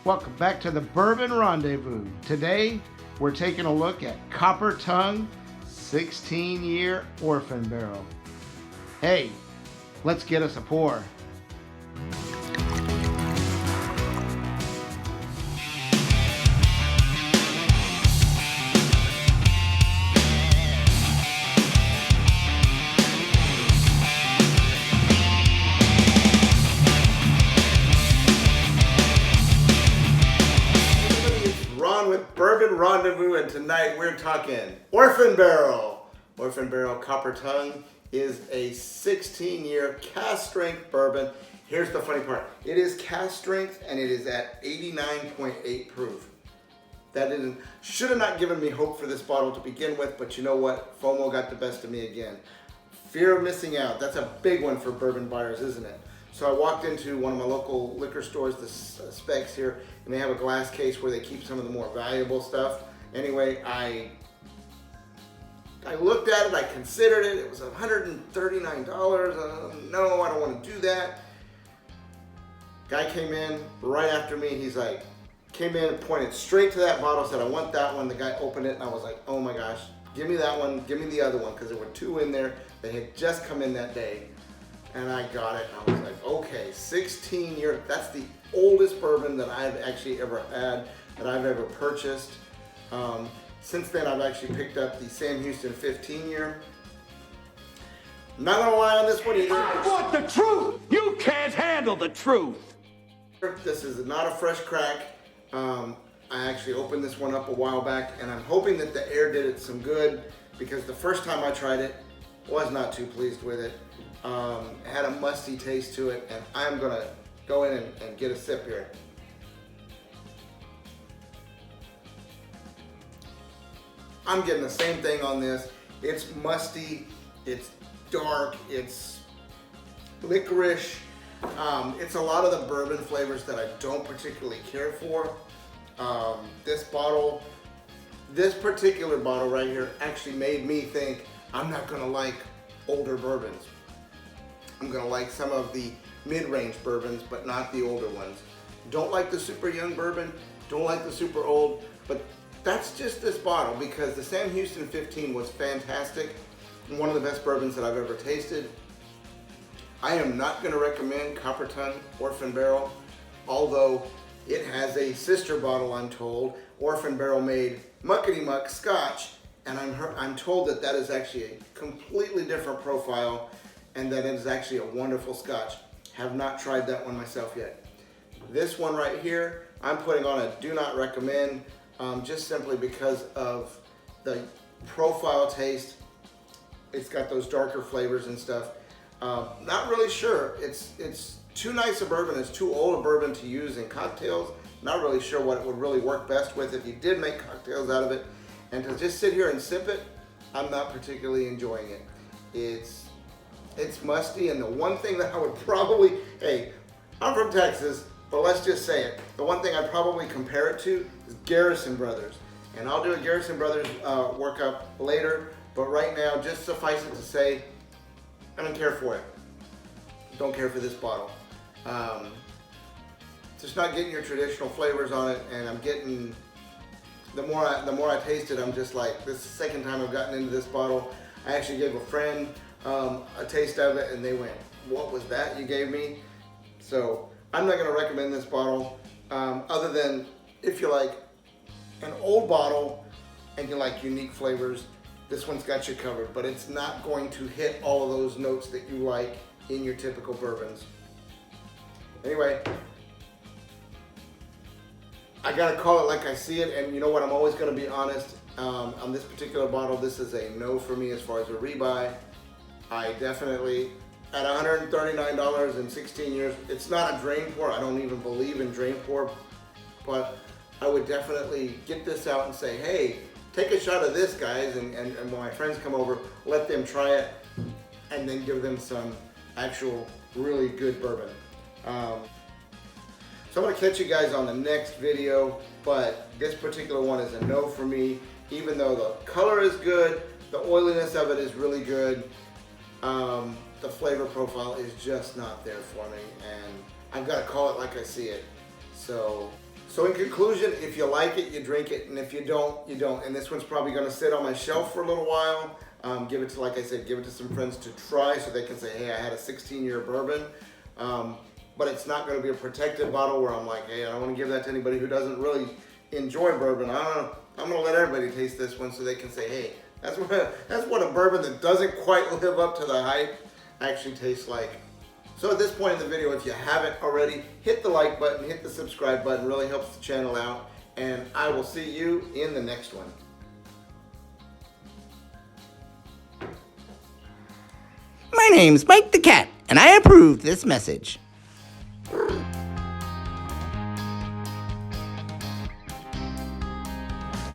Welcome back to the Bourbon Rendezvous. Today, we're taking a look at Copper Tongue 16-year Orphan Barrel. Hey, let's get us a pour. With Bourbon Rendezvous, and tonight we're talking Orphan Barrel. Orphan Barrel Copper Tongue is a 16-year cask strength bourbon. Here's the funny part. It is cask strength and it is at 89.8 proof. That should have not given me hope for this bottle to begin with, but you know what? FOMO got the best of me again. Fear of missing out. That's a big one for bourbon buyers, isn't it? So I walked into one of my local liquor stores, the Specs here, and they have a glass case where they keep some of the more valuable stuff. Anyway, I looked at it, I considered it. It was $139. No, I don't want to do that. Guy came in right after me. He's like, came in and pointed straight to that bottle, said, I want that one. The guy opened it and I was like, oh my gosh, give me that one, give me the other one, because there were two in there. They had just come in that day. And I got it, and I was like, okay, 16 years, that's the oldest bourbon that I've actually ever had, that I've ever purchased. Since then, I've actually picked up the Sam Houston 15-year. Not gonna lie on this one either. I want the truth! You can't handle the truth! This is not a fresh crack. I actually opened this one up a while back, and I'm hoping that the air did it some good, because the first time I tried it, was not too pleased with it. It had a musty taste to it, and I'm gonna go in and get a sip here. I'm getting the same thing on this. It's musty, it's dark, it's licorice. It's a lot of the bourbon flavors that I don't particularly care for. This particular bottle right here actually made me think I'm not gonna like older bourbons. I'm gonna like some of the mid-range bourbons, but not the older ones. Don't like the super young bourbon, don't like the super old, but that's just this bottle, because the Sam Houston 15 was fantastic and one of the best bourbons that I've ever tasted. I am not gonna recommend Copper Tongue Orphan Barrel, although it has a sister bottle, I'm told. Orphan Barrel made Muckety Muck Scotch, and I'm told that that is actually a completely different profile, and that it is actually a wonderful Scotch. Have not tried that one myself yet. This one right here, I'm putting on a do not recommend, just simply because of the profile taste. It's got those darker flavors and stuff. Not really sure. It's too nice a bourbon. It's too old a bourbon to use in cocktails. Not really sure what it would really work best with if you did make cocktails out of it. And to just sit here and sip it, I'm not particularly enjoying it. It's musty, and the one thing that I would probably, hey, I'm from Texas, but let's just say it. The one thing I'd probably compare it to is Garrison Brothers. And I'll do a Garrison Brothers workup later, but right now, just suffice it to say, I don't care for it. Don't care for this bottle. Just not getting your traditional flavors on it, and I'm getting, the more I taste it, I'm just like, this is the second time I've gotten into this bottle. I actually gave a friend a taste of it, and they went, what was that you gave me? So I'm not going to recommend this bottle, other than if you like an old bottle and you like unique flavors, this one's got you covered, but it's not going to hit all of those notes that you like in your typical bourbons. Anyway, I gotta call it like I see it, and you know what, I'm always gonna be honest. On this particular bottle, this is a no for me as far as a rebuy. I definitely, at $139 in 16 years, it's not a drain pour. I don't even believe in drain pour, but I would definitely get this out and say, hey, take a shot of this, guys, and when my friends come over, let them try it, and then give them some actual really good bourbon. So I'm gonna catch you guys on the next video, but this particular one is a no for me. Even though the color is good, the oiliness of it is really good, the flavor profile is just not there for me, and I've got to call it like I see it. So in conclusion, if you like it, you drink it, and if you don't, you don't. And this one's probably gonna sit on my shelf for a little while. Give it to, like I said, give it to some friends to try so they can say, hey, I had a 16-year bourbon. But it's not gonna be a protected bottle where I'm like, hey, I don't wanna give that to anybody who doesn't really enjoy bourbon. I'm gonna let everybody taste this one so they can say, hey, that's what a bourbon that doesn't quite live up to the hype actually tastes like. So at this point in the video, if you haven't already, hit the like button, hit the subscribe button, really helps the channel out, and I will see you in the next one. My name's Mike the Cat, and I approve this message.